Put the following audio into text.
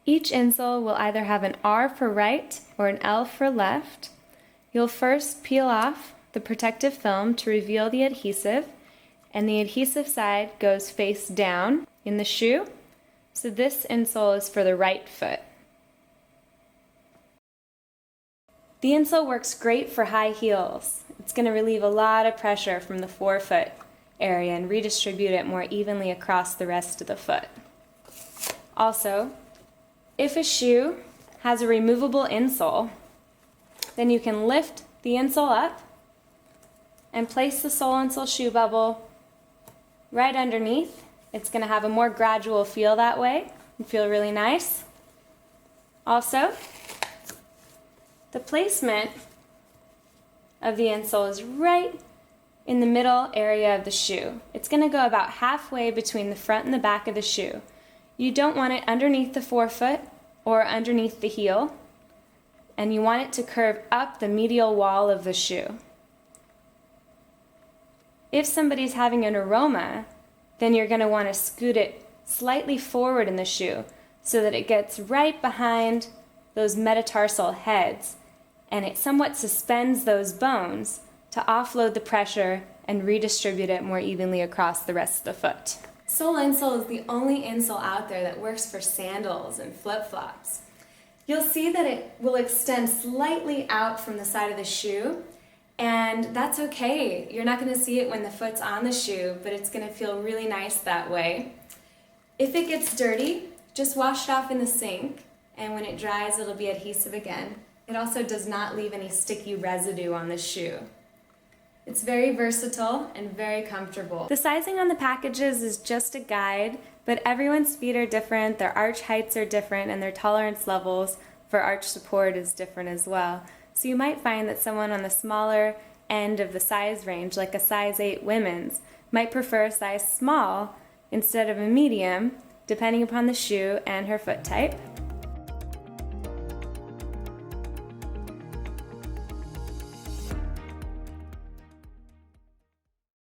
Each insole will either have an R for right or an L for left. You'll first peel off the protective film to reveal the adhesive, and the adhesive side goes face down in the shoe. So this insole is for the right foot. The insole works great for high heels. It's going to relieve a lot of pressure from the forefoot area and redistribute it more evenly across the rest of the foot. Also, if a shoe has a removable insole, then you can lift the insole up and place the sole insole shoe bubble right underneath. It's going to have a more gradual feel that way and feel really nice. Also, the placement of the insole is right in the middle area of the shoe. It's going to go about halfway between the front and the back of the shoe. You don't want it underneath the forefoot or underneath the heel, and you want it to curve up the medial wall of the shoe. If somebody's having an aroma, then you're going to want to scoot it slightly forward in the shoe so that it gets right behind those metatarsal heads, and it somewhat suspends those bones to offload the pressure and redistribute it more evenly across the rest of the foot. Sole insole is the only insole out there that works for sandals and flip-flops. You'll see that it will extend slightly out from the side of the shoe, and that's okay. You're not going to see it when the foot's on the shoe, but it's going to feel really nice that way. If it gets dirty, just wash it off in the sink, and when it dries, it'll be adhesive again. It also does not leave any sticky residue on the shoe. It's very versatile and very comfortable. The sizing on the packages is just a guide, but everyone's feet are different, their arch heights are different, and their tolerance levels for arch support is different as well. So you might find that someone on the smaller end of the size range, like a size 8 women's, might prefer a size small instead of a medium, depending upon the shoe and her foot type.